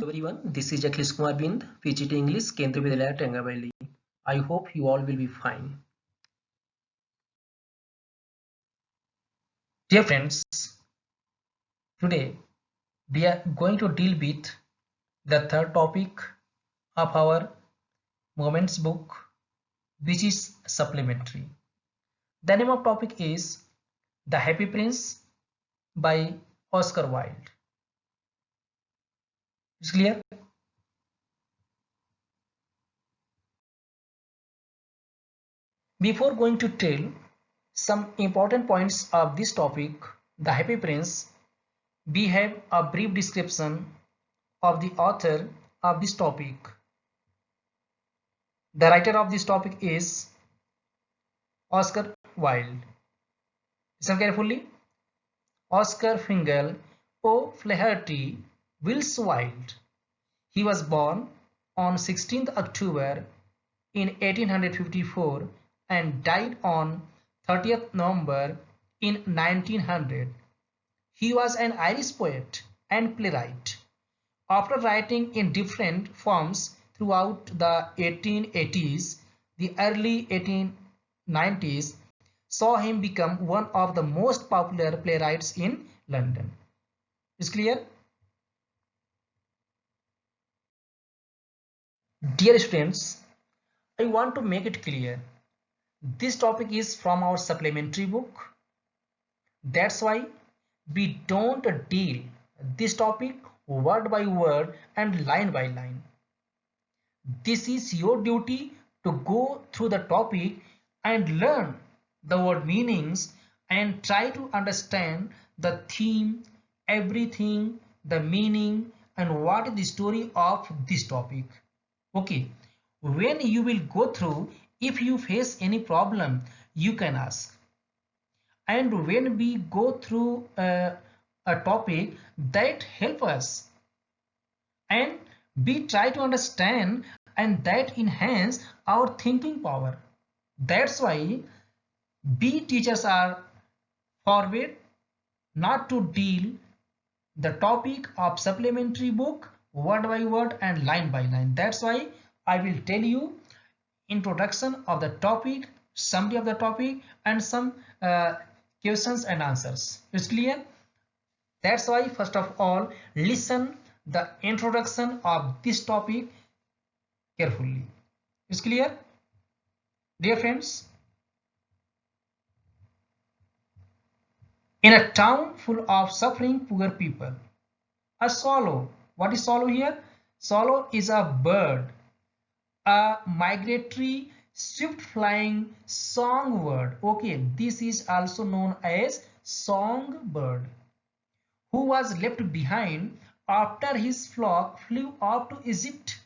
everyone, this is Akhilesh Kumar Bind, PGT English, Kendriya Vidyalaya, Tengravali. I hope you all will be fine. Dear friends, today we are going to deal with the third topic of our Moments book, which is supplementary. The name of topic is The Happy Prince by Oscar Wilde. Is clear? Before going to tell some important points of this topic, The Happy Prince, we have a brief description of the author of this topic. The writer of this topic is Oscar Wilde. Listen carefully. Oscar Fingal O'Flaherty Wills Wilde. He was born on 16th October in 1854 and died on 30th November in 1900. He was an Irish poet and playwright. After writing in different forms throughout the 1880s, the early 1890s saw him become one of the most popular playwrights in London. Is clear? Dear students, I want to make it clear. This topic is from our supplementary book. That's why we don't deal this topic word by word and line by line. This is your duty to go through the topic and learn the word meanings and try to understand the theme, everything, the meaning, and what is the story of this topic. Okay, when you will go through, if you face any problem, you can ask. And when we go through a topic that help us and we try to understand and that enhance our thinking power. That's why we teachers are forbid not to deal the topic of supplementary book word by word and line by line. That's why I will tell you introduction of the topic, summary of the topic, and some questions and answers. It's clear? That's why first of all listen the introduction of this topic carefully. It's clear? Dear friends, in a town full of suffering poor people, a swallow. What is swallow here? Swallow is a bird, a migratory swift flying songbird. Okay, this is also known as songbird, who was left behind after his flock flew off to Egypt.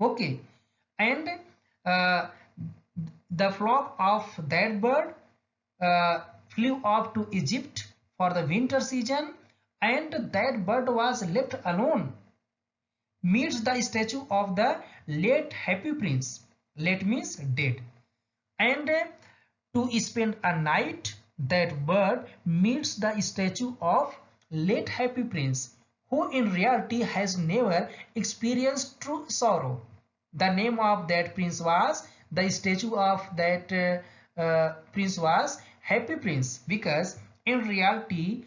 Okay, and the flock of that bird flew off to Egypt for the winter season, and that bird was left alone meets the statue of the late Happy Prince. Late means dead. And to spend a night, that bird meets the statue of late Happy Prince, who in reality has never experienced true sorrow. The name of that prince was, the statue of that prince was Happy Prince, because in reality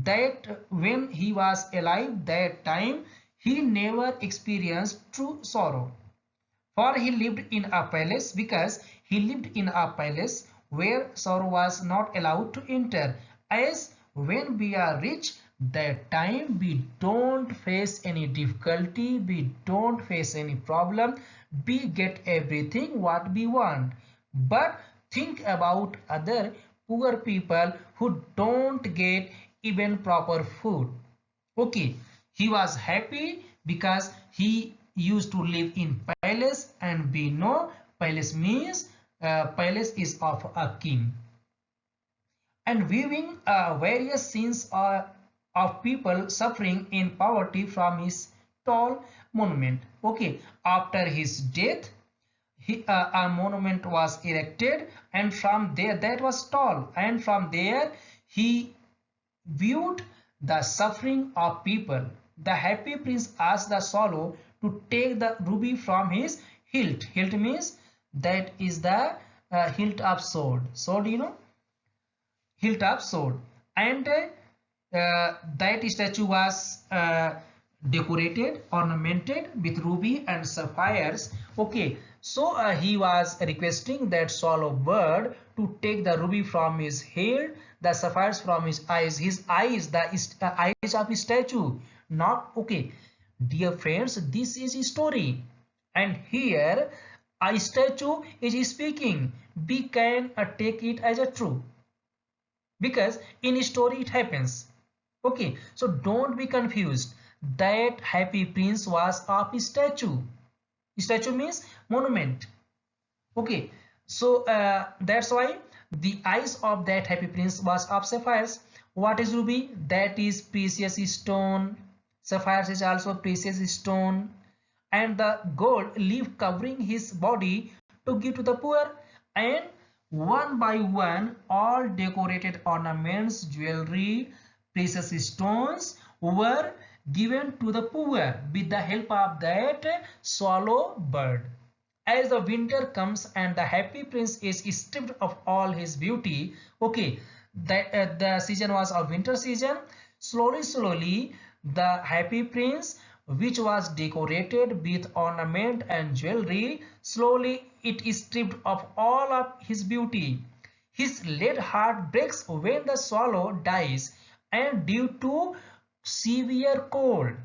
that when he was alive that time he never experienced true sorrow. For he lived in a palace, because he lived in a palace where sorrow was not allowed to enter. As when we are rich, that time we don't face any difficulty, we don't face any problem, we get everything what we want. But think about other poor people who don't get even proper food. Okay, he was happy because he used to live in palace, and we know palace means palace is of a king. And viewing various scenes of people suffering in poverty from his tall monument. Okay, after his death, a monument was erected, and from there, that was tall, and from there he viewed the suffering of people. the happy prince asked the swallow to take the ruby from his hilt. Hilt means that is the hilt of sword. Sword, you know, hilt of sword. And that statue was decorated, ornamented with ruby and sapphires. Okay, so he was requesting that swallow bird to take the ruby from his head, the sapphires from his eyes. His eyes, the eyes of his statue, not okay. Dear friends, this is a story, and here a statue is speaking. We can take it as a true, because in story it happens. Okay, so don't be confused. That happy prince was of a statue. Statue means monument. Okay, so that's why the eyes of that happy prince was of sapphires. What is ruby? That is precious stone. Sapphires is also precious stone. And the gold leaf covering his body to give to the poor. And one by one, all decorated ornaments, jewelry, precious stones were given to the poor with the help of that swallow bird. As the winter comes and the happy prince is stripped of all his beauty, okay, that the season was a winter season. Slowly the happy prince, which was decorated with ornament and jewelry, slowly it is stripped of all of his beauty. His lead heart breaks when the swallow dies, and due to severe cold,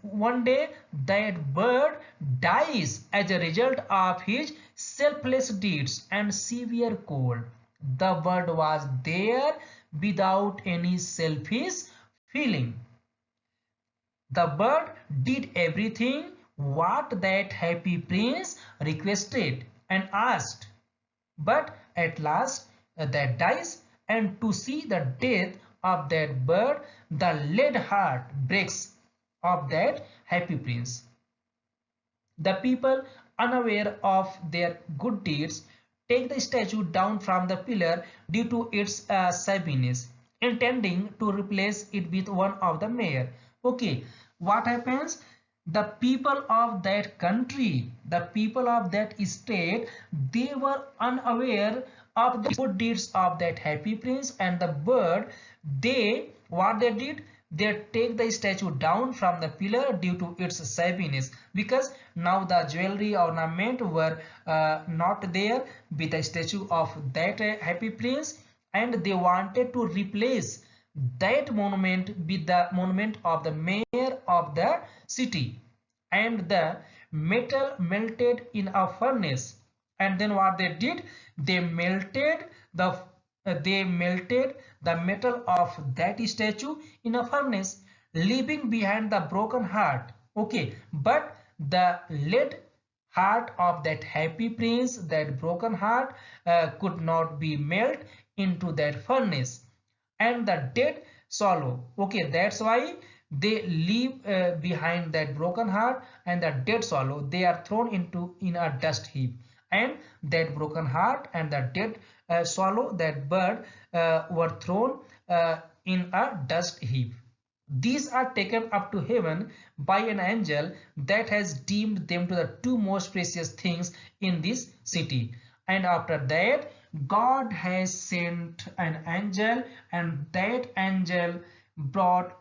one day that bird dies as a result of his selfless deeds and severe cold. The bird was there without any selfish feeling. The bird did everything what that happy prince requested and asked. But at last that dies, and to see the death of that bird, the lead heart breaks of that happy prince. The people, unaware of their good deeds, take the statue down from the pillar due to its shabbiness, intending to replace it with one of the mayor. Okay, what happens? The people of that country, the people of that state, they were unaware of the good deeds of that happy prince and the bird. What they did, they take the statue down from the pillar due to its shabbiness, because now the jewelry ornament were not there with the statue of that happy prince, and they wanted to replace that monument with the monument of the mayor of the city. And the metal melted in a furnace, and then what they did, they melted the metal of that statue in a furnace, leaving behind the broken heart. Okay, but the lead heart of that happy prince, that broken heart, could not be melted into that furnace. And the dead swallow, okay, that's why they leave behind that broken heart, and the dead swallow, they are thrown into in a dust heap, and that broken heart and the dead swallow, that bird, were thrown in a dust heap. These are taken up to heaven by an angel that has deemed them to the two most precious things in this city. And after that, God has sent an angel, and that angel brought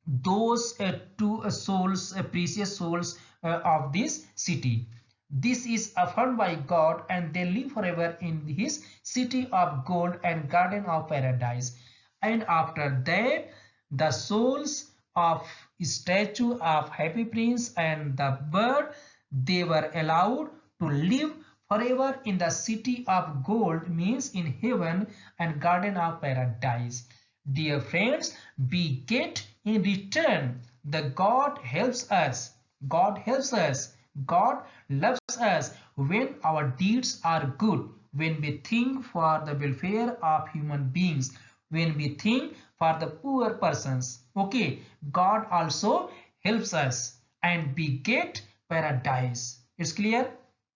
those two souls, precious souls of this city. This is affirmed by God, and they live forever in his city of gold and garden of paradise. And after that, the souls of statue of happy prince and the bird, they were allowed to live forever in the city of gold, means in heaven and garden of paradise. Dear friends, we get in return the God helps us. God helps us. God loves us when our deeds are good, when we think for the welfare of human beings, when we think for the poor persons. Okay, God also helps us, and we get paradise. It's clear?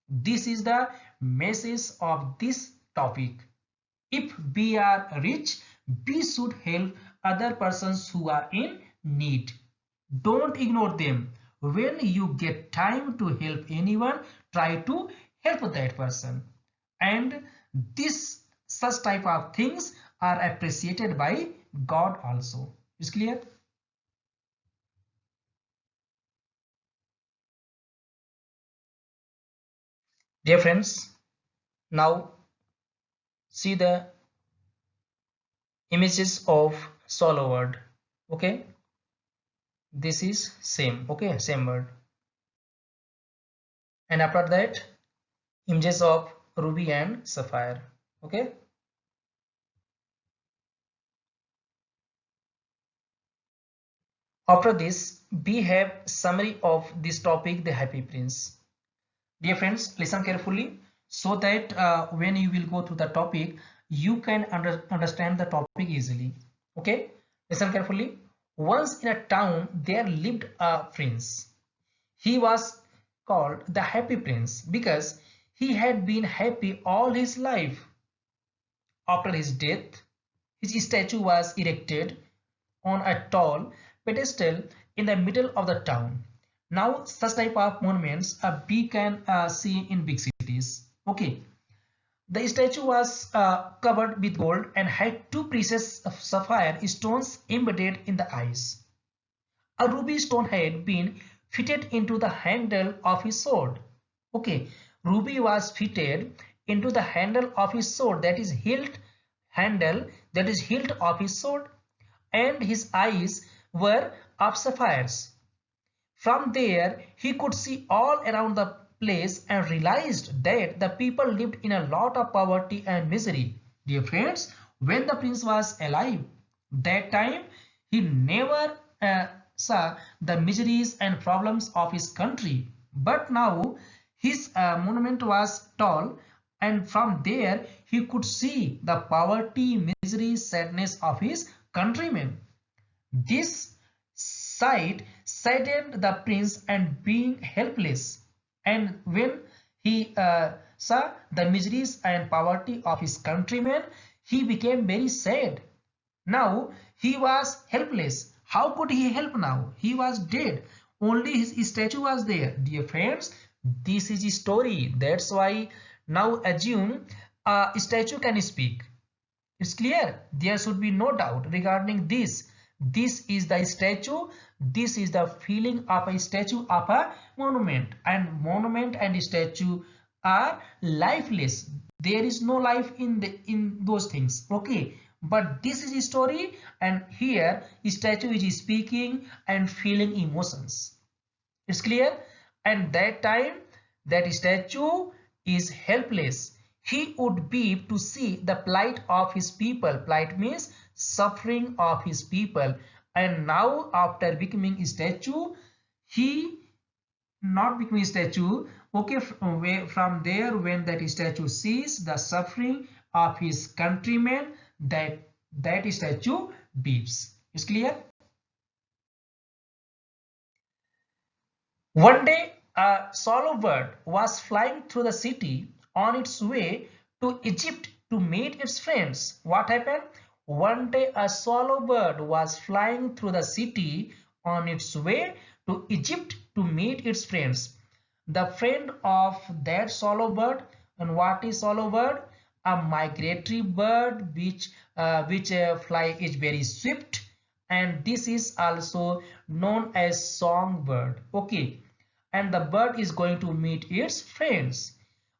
This is the message of this topic. If we are rich, we should help other persons who are in need. Don't ignore them. When you get time to help anyone, try to help that person. And this such type of things are appreciated by God also. Is clear? Dear friends, now see the images of solo word. Okay, this is same. Okay, same word. And after that, images of ruby and sapphire. Okay. After this, we have summary of this topic, the Happy Prince. Dear friends, listen carefully so that when you will go through the topic, you can understand the topic easily. Okay, listen carefully. Once in a town, there lived a prince. He was called the Happy Prince because he had been happy all his life. After his death, his statue was erected on a tall pedestal in the middle of the town. Now, such type of monuments we can see in big cities. Okay, the statue was covered with gold and had two precious sapphire stones embedded in the eyes. A ruby stone had been fitted into the handle of his sword. Okay, ruby was fitted into the handle of his sword, that is hilt handle, that is hilt of his sword, and his eyes were of sapphires. From there, he could see all around the place and realized that the people lived in a lot of poverty and misery. Dear friends, when the prince was alive, that time he never saw the miseries and problems of his country. But now his monument was tall, and from there he could see the poverty, misery, sadness of his countrymen. This sight saddened the prince and being helpless. And when he saw the miseries and poverty of his countrymen, he became very sad. Now he was helpless. How could he help now? He was dead. Only his statue was there. Dear friends, this is a story. That's why now assume a statue can speak. It's clear. There should be no doubt regarding this. This is the statue. This is the feeling of a statue of a monument. And monument and statue are lifeless. There is no life in those things. Okay. But this is a story, and here statue is speaking and feeling emotions. It's clear. And that time that statue is helpless. He would weep to see the plight of his people. Plight means suffering of his people. And now after becoming a statue, he not becoming a statue. Okay, from there when that statue sees the suffering of his countrymen, that statue weeps. Is clear? One day, a swallow bird was flying through the city on its way to Egypt to meet its friends. What happened? One day, a swallow bird was flying through the city on its way to Egypt to meet its friends. The friend of that swallow bird, and what is swallow bird? A migratory bird which fly is very swift, and this is also known as songbird. Okay, and the bird is going to meet its friends.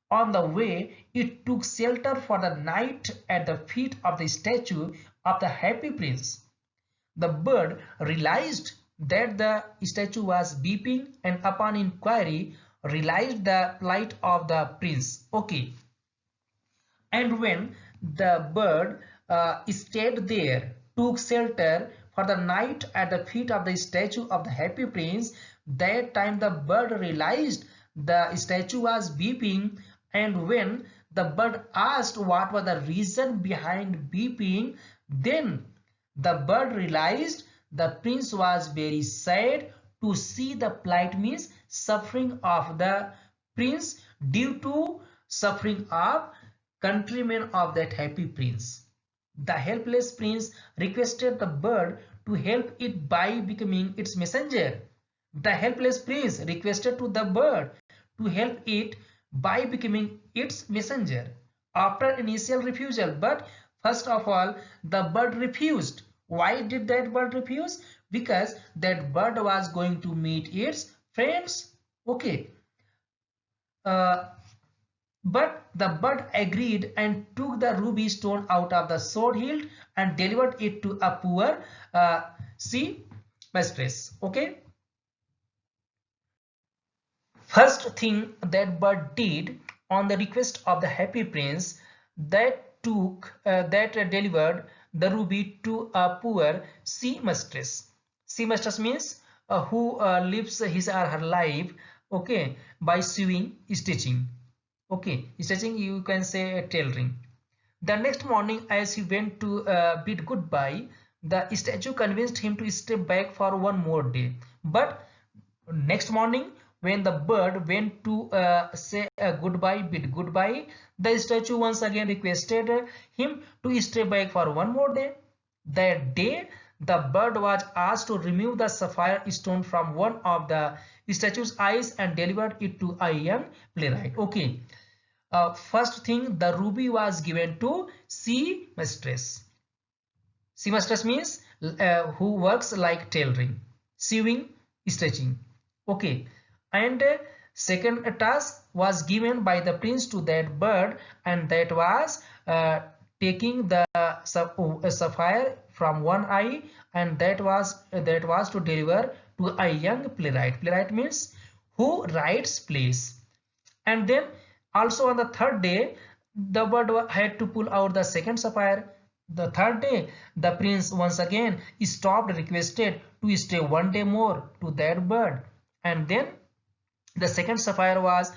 On the way, it took shelter for the night at the feet of the statue of the Happy Prince. The bird realized that the statue was weeping, and upon inquiry realized the plight of the prince. Okay, and when the bird stayed there, took shelter for the night at the feet of the statue of the Happy Prince, that time the bird realized the statue was weeping. And when the bird asked what was the reason behind weeping, then the bird realized the prince was very sad to see the plight, means suffering of the prince due to suffering of countrymen of that Happy Prince. The helpless prince requested the bird to help it by becoming its messenger. The helpless prince requested to the bird to help it by becoming its messenger. After initial refusal, but first of all, the bird refused. Why did that bird refuse? Because that bird was going to meet its friends. Okay. Uh, but the bird agreed and took the ruby stone out of the sword hilt and delivered it to a poor sea mistress. Okay. First thing that bird did on the request of the happy prince, that delivered the ruby to a poor sea mistress. Sea mistress means who lives his or her life, okay, by sewing, stitching. Okay, stitching, you can say tailoring. The next morning, as he went to bid goodbye, the statue convinced him to step back for one more day. But next morning, when the bird went to say goodbye, bid goodbye, the statue once again requested him to stay back for one more day. That day, the bird was asked to remove the sapphire stone from one of the statue's eyes and delivered it to a young playwright. Okay. First thing, the ruby was given to sea mistress. Sea mistress means who works like tailoring, sewing, stitching. Okay, and second task was given by the prince to that bird, and that was taking the sapphire from one eye, and that was to deliver to a young playwright. Playwright means who writes plays. And then also on the third day, the bird had to pull out the second sapphire. The third day, the prince once again stopped, requested to stay one day more to that bird. And then the second sapphire was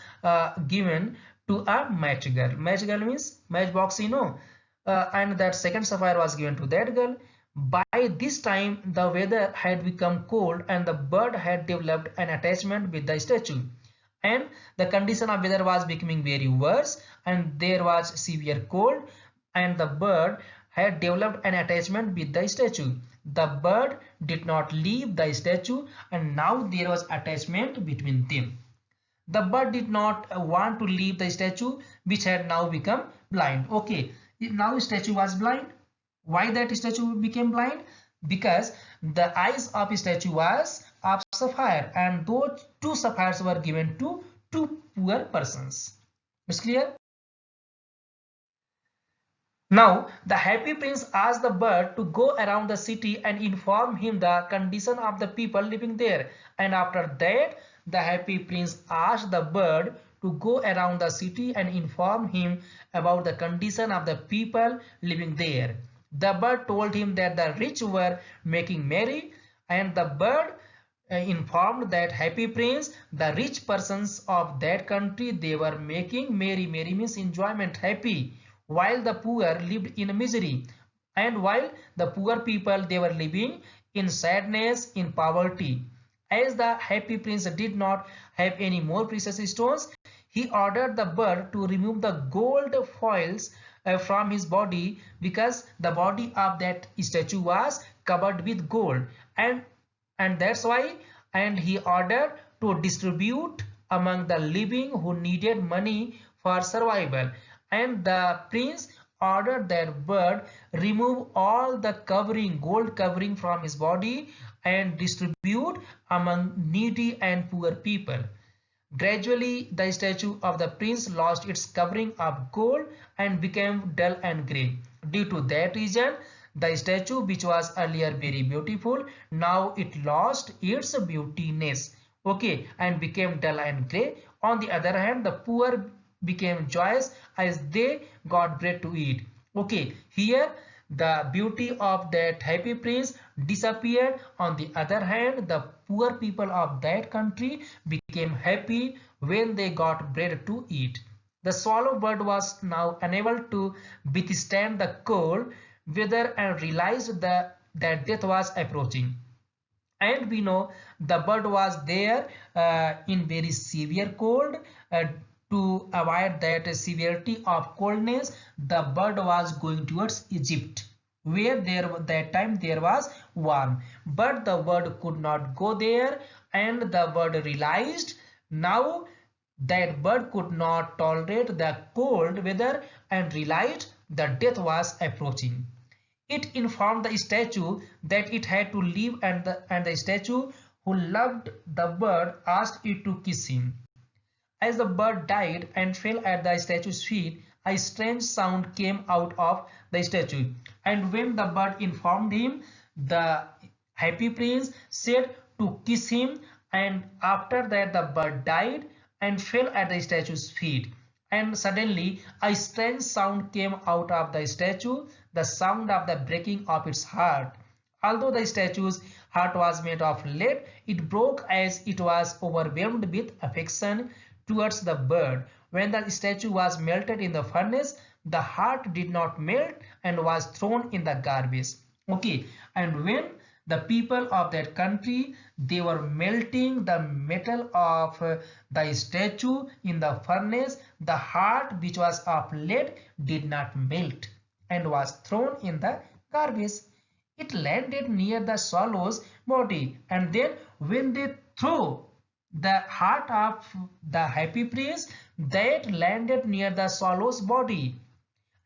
given to a match girl. Match girl means matchbox, you know. And that second sapphire was given to that girl. By this time, the weather had become cold and the bird had developed an attachment with the statue. And the condition of weather was becoming very worse, and there was severe cold, and the bird had developed an attachment with the statue. The bird did not leave the statue, and now there was attachment between them. The bird did not want to leave the statue, which had now become blind. Okay, now statue was blind. Why that statue became blind? Because the eyes of statue was of sapphire, and those two sapphires were given to two poor persons. It's clear? Now, the happy prince asked the bird to go around the city and inform him the condition of the people living there. And after that, the happy prince asked the bird to go around the city and inform him about the condition of the people living there. The bird told him that the rich were making merry, and the bird informed that happy prince, the rich persons of that country, they were making merry. Merry means enjoyment, happy, while the poor lived in misery, and while the poor people, they were living in sadness, in poverty. As the happy prince did not have any more precious stones, he ordered the bird to remove the gold foils from his body, because the body of that statue was covered with gold, and that's why, and he ordered to distribute among the living who needed money for survival. And the prince ordered that bird remove all the covering, gold covering from his body, and distribute among needy and poor people. Gradually, the statue of the prince lost its covering of gold and became dull and grey. Due to that reason, the statue, which was earlier very beautiful, now it lost its beautiness, okay, and became dull and grey. On the other hand, the poor became joyous as they got bread to eat. Okay, here the beauty of that happy prince disappeared. On the other hand, the poor people of that country became happy when they got bread to eat. The swallow bird was now unable to withstand the cold weather and realized that death was approaching. And we know the bird was there in very severe cold. To avoid that severity of coldness, the bird was going towards Egypt. where that time there was warm, but the bird could not go there, and the bird realized now that bird could not tolerate the cold weather and realized the death was approaching. It informed the statue that it had to leave, and the statue, who loved the bird, asked it to kiss him. As the bird died and fell at the statue's feet, a strange sound came out of the statue. And when the bird informed him, the happy prince said to kiss him. And after that, the bird died and fell at the statue's feet. And suddenly, a strange sound came out of the statue, the sound of the breaking of its heart. Although the statue's heart was made of lead, it broke as it was overwhelmed with affection towards the bird. When the statue was melted in the furnace, the heart did not melt and was thrown in the garbage. Okay, and when the people of that country, they were melting the metal of the statue in the furnace, the heart which was of lead did not melt and was thrown in the garbage. It landed near the swallow's body, and then when they threw the heart of the happy prince, that landed near the swallow's body,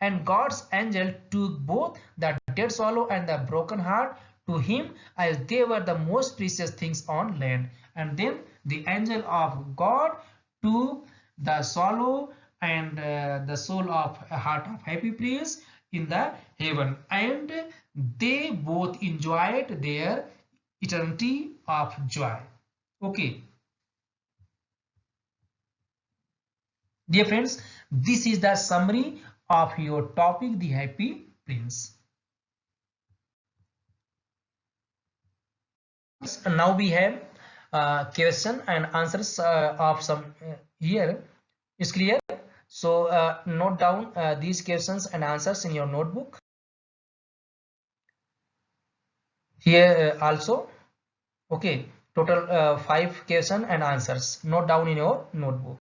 and God's angel took both the dead swallow and the broken heart to him, as they were the most precious things on land. And then the angel of God took the swallow and the soul of heart of happy prince in the heaven, and they both enjoyed their eternity of joy. Okay, dear friends, this is the summary of your topic, the happy prince. Now we have question and answers of some here. Is clear? So note down these questions and answers in your notebook. Here also. Okay, total 5 question and answers. Note down in your notebook.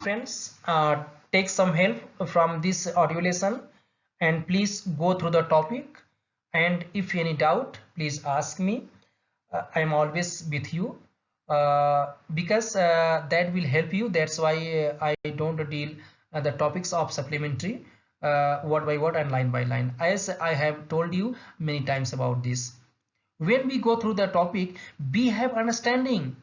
Friends, take some help from this audio lesson and please go through the topic, and if any doubt, please ask me. I am always with you because that will help you. That's why I don't deal the topics of supplementary word by word and line by line, as I have told you many times about this. When we go through the topic, we have understanding.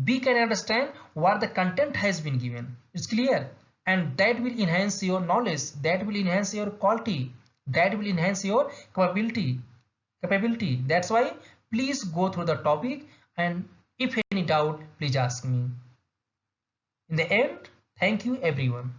We can understand what the content has been given. It's clear, and that will enhance your knowledge, that will enhance your quality, that will enhance your capability. That's why please go through the topic, and if any doubt, please ask me. In the end, thank you everyone.